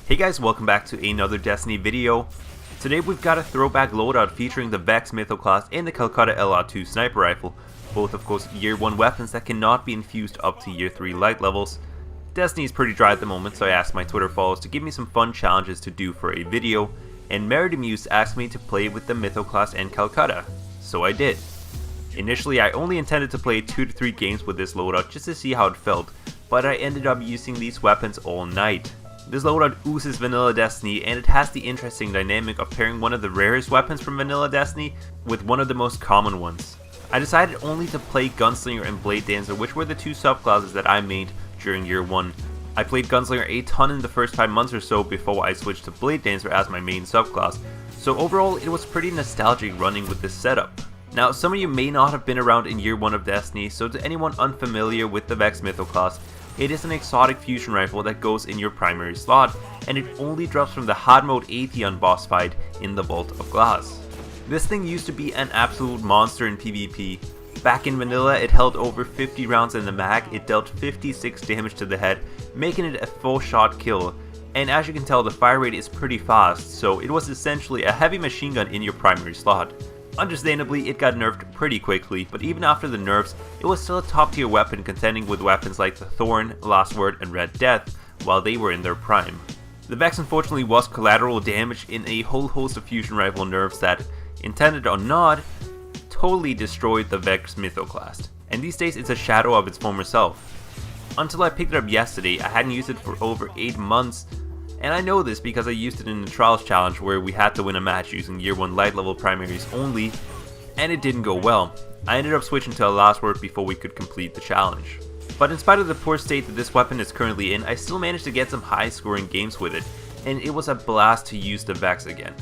Hey guys, welcome back to another Destiny video. Today we've got a throwback loadout featuring the Vex Mythoclast and the Calcutta LR-2 sniper rifle, both of course year 1 weapons that cannot be infused up to year 3 light levels. Destiny is pretty dry at the moment, so I asked my Twitter followers to give me some fun challenges to do for a video, and Meridimuse asked me to play with the Mythoclast and Calcutta, so I did. Initially I only intended to play 2 to 3 games with this loadout just to see how it felt, but I ended up using these weapons all night. This loadout oozes vanilla Destiny, and it has the interesting dynamic of pairing one of the rarest weapons from vanilla Destiny with one of the most common ones. I decided only to play Gunslinger and Blade Dancer, which were the two subclasses that I made during year 1. I played Gunslinger a ton in the first 5 months or so before I switched to Blade Dancer as my main subclass, so overall it was pretty nostalgic running with this setup. Now, some of you may not have been around in year 1 of Destiny, so to anyone unfamiliar with the Vex Mythoclast, it is an exotic fusion rifle that goes in your primary slot, and it only drops from the hard mode Atheon boss fight in the Vault of Glass. This thing used to be an absolute monster in PvP. Back in vanilla, it held over 50 rounds in the mag, it dealt 56 damage to the head, making it a 4-shot kill, and as you can tell the fire rate is pretty fast, so it was essentially a heavy machine gun in your primary slot. Understandably, it got nerfed pretty quickly, but even after the nerfs, it was still a top tier weapon contending with weapons like the Thorn, Last Word, and Red Death while they were in their prime. The Vex unfortunately was collateral damage in a whole host of fusion rifle nerfs that, intended or not, totally destroyed the Vex Mythoclast, and these days it's a shadow of its former self. Until I picked it up yesterday, I hadn't used it for over 8 months, and I know this because I used it in the Trials challenge where we had to win a match using year 1 light level primaries only, and it didn't go well. I ended up switching to a Last Word before we could complete the challenge. But in spite of the poor state that this weapon is currently in, I still managed to get some high scoring games with it, and it was a blast to use the Vex again.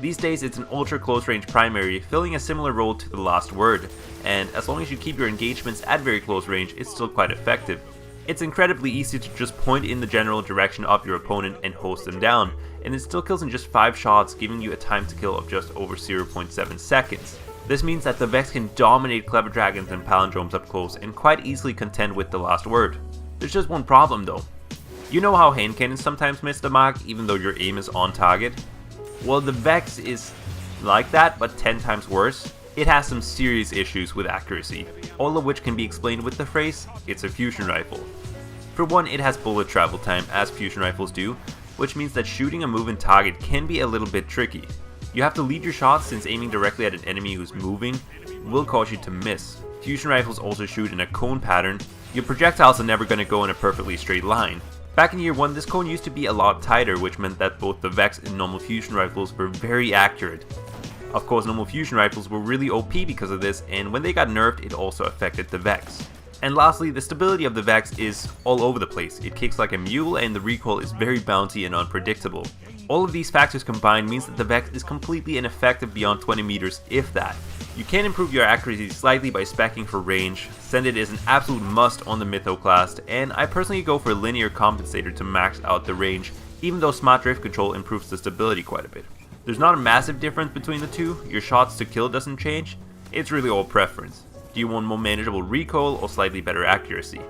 These days it's an ultra close range primary, filling a similar role to the Last Word, and as long as you keep your engagements at very close range, it's still quite effective. It's incredibly easy to just point in the general direction of your opponent and hose them down, and it still kills in just 5 shots, giving you a time to kill of just over 0.7 seconds. This means that the Vex can dominate Clever Dragons and Palindromes up close and quite easily contend with the Last Word. There's just one problem though. You know how hand cannons sometimes miss the mark even though your aim is on target? Well, the Vex is like that, but 10 times worse. It has some serious issues with accuracy, all of which can be explained with the phrase, "it's a fusion rifle." For one, it has bullet travel time, as fusion rifles do, which means that shooting a moving target can be a little bit tricky. You have to lead your shots since aiming directly at an enemy who's moving will cause you to miss. Fusion rifles also shoot in a cone pattern. Your projectiles are never going to go in a perfectly straight line. Back in year 1, this cone used to be a lot tighter, which meant that both the Vex and normal fusion rifles were very accurate. Of course, normal fusion rifles were really OP because of this, and when they got nerfed, it also affected the Vex. And lastly, the stability of the Vex is all over the place. It kicks like a mule, and the recoil is very bouncy and unpredictable. All of these factors combined means that the Vex is completely ineffective beyond 20 meters, if that. You can improve your accuracy slightly by speccing for range, since it is an absolute must on the Mythoclast, and I personally go for a linear compensator to max out the range, even though smart drift control improves the stability quite a bit. There's not a massive difference between the two, your shots to kill doesn't change, it's really all preference. Do you want more manageable recoil or slightly better accuracy?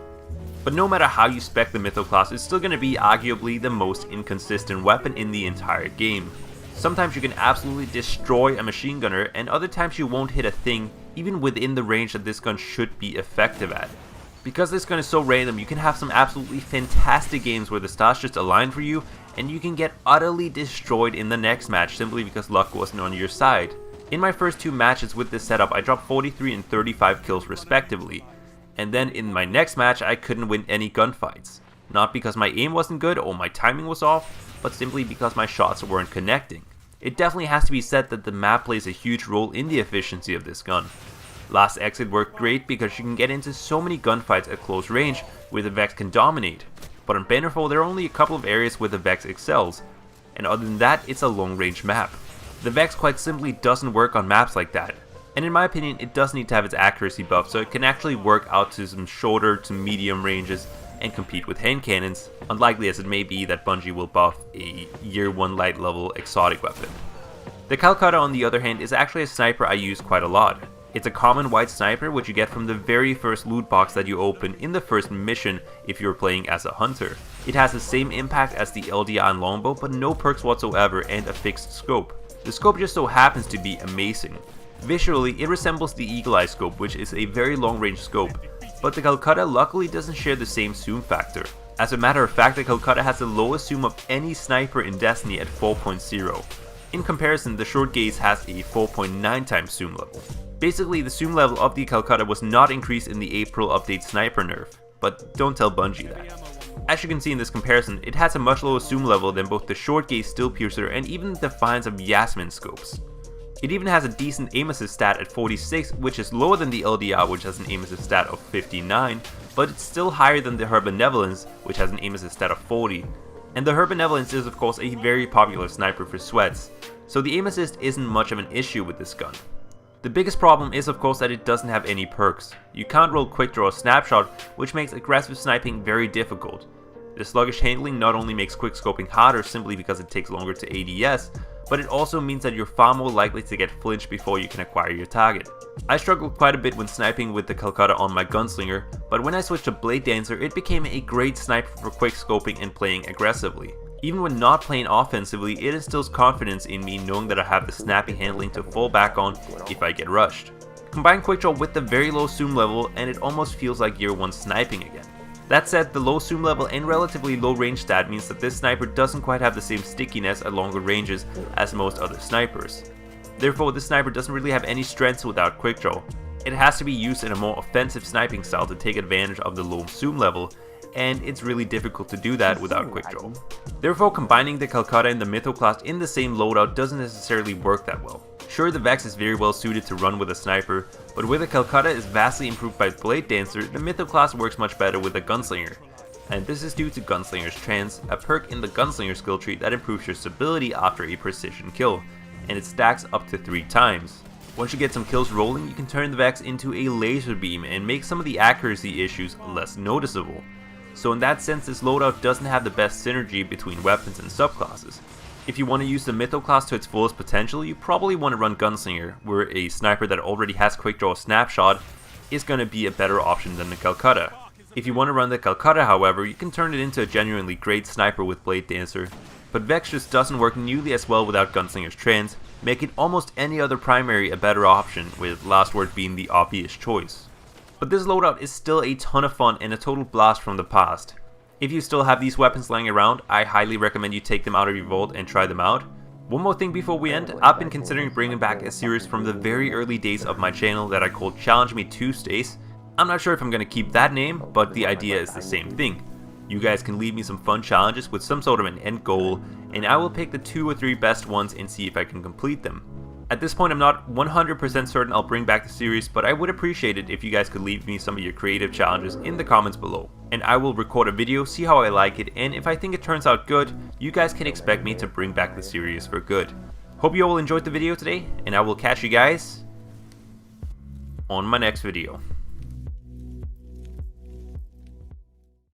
But no matter how you spec the Mythoclast, it's still going to be arguably the most inconsistent weapon in the entire game. Sometimes you can absolutely destroy a machine gunner, and other times you won't hit a thing even within the range that this gun should be effective at. Because this gun is so random, you can have some absolutely fantastic games where the stars just align for you, and you can get utterly destroyed in the next match simply because luck wasn't on your side. In my first 2 matches with this setup, I dropped 43 and 35 kills respectively, and then in my next match I couldn't win any gunfights. Not because my aim wasn't good or my timing was off, but simply because my shots weren't connecting. It definitely has to be said that the map plays a huge role in the efficiency of this gun. Last Exit worked great because you can get into so many gunfights at close range where the Vex can dominate, but on Bannerfall there are only a couple of areas where the Vex excels, and other than that it's a long range map. The Vex quite simply doesn't work on maps like that, and in my opinion it does need to have its accuracy buff so it can actually work out to some shorter to medium ranges and compete with hand cannons, unlikely as it may be that Bungie will buff a year 1 light level exotic weapon. The Calcutta on the other hand is actually a sniper I use quite a lot. It's a common white sniper which you get from the very first loot box that you open in the first mission if you're playing as a hunter. It has the same impact as the LDR and longbow, but no perks whatsoever and a fixed scope. The scope just so happens to be amazing. Visually, it resembles the Eagle Eye scope, which is a very long range scope, but the Calcutta luckily doesn't share the same zoom factor. As a matter of fact, the Calcutta has the lowest zoom of any sniper in Destiny at 4.0. In comparison, the short gaze has a 4.9 times zoom level. Basically, the zoom level of the Calcutta was not increased in the April update sniper nerf, but don't tell Bungie that. As you can see in this comparison, it has a much lower zoom level than both the short gaze Still Piercer and even the Defiance of Yasmin scopes. It even has a decent aim assist stat at 46, which is lower than the LDR, which has an aim assist stat of 59, but it's still higher than the Her Benevolence, which has an aim assist stat of 40. And the Her Benevolence is of course a very popular sniper for sweats, so the aim assist isn't much of an issue with this gun. The biggest problem is of course that it doesn't have any perks. You can't roll quick draw or snapshot, which makes aggressive sniping very difficult. The sluggish handling not only makes quick scoping harder simply because it takes longer to ADS, but it also means that you're far more likely to get flinched before you can acquire your target. I struggled quite a bit when sniping with the Calcutta on my gunslinger, but when I switched to Blade Dancer, it became a great sniper for quick scoping and playing aggressively. Even when not playing offensively, it instills confidence in me knowing that I have the snappy handling to fall back on if I get rushed. Combine quick draw with the very low zoom level and it almost feels like year 1 sniping again. That said, the low zoom level and relatively low range stat means that this sniper doesn't quite have the same stickiness at longer ranges as most other snipers. Therefore, this sniper doesn't really have any strengths without quick draw. It has to be used in a more offensive sniping style to take advantage of the low zoom level, and it's really difficult to do that without quick draw. Therefore, combining the Calcutta and the Mythoclast in the same loadout doesn't necessarily work that well. Sure, the Vex is very well suited to run with a sniper, but where the Calcutta is vastly improved by Blade Dancer, the Mythoclast works much better with a gunslinger. And this is due to Gunslinger's Trance, a perk in the Gunslinger skill tree that improves your stability after a precision kill, and it stacks up to 3 times. Once you get some kills rolling, you can turn the Vex into a laser beam and make some of the accuracy issues less noticeable. So in that sense, this loadout doesn't have the best synergy between weapons and subclasses. If you want to use the Mythoclast to its fullest potential, you probably want to run Gunslinger, where a sniper that already has quick draw snapshot is going to be a better option than the Calcutta. If you want to run the Calcutta, however, you can turn it into a genuinely great sniper with Blade Dancer, but Vex just doesn't work nearly as well without Gunslinger's Trance, making almost any other primary a better option, with Last Word being the obvious choice. But this loadout is still a ton of fun and a total blast from the past. If you still have these weapons lying around, I highly recommend you take them out of your vault and try them out. One more thing before we end, I've been considering bringing back a series from the very early days of my channel that I called Challenge Me Tuesdays. I'm not sure if I'm going to keep that name, but the idea is the same thing. You guys can leave me some fun challenges with some sort of an end goal, and I will pick the 2 or 3 best ones and see if I can complete them. At this point, I'm not 100% certain I'll bring back the series, but I would appreciate it if you guys could leave me some of your creative challenges in the comments below. And I will record a video, see how I like it, and if I think it turns out good, you guys can expect me to bring back the series for good. Hope you all enjoyed the video today, and I will catch you guys on my next video.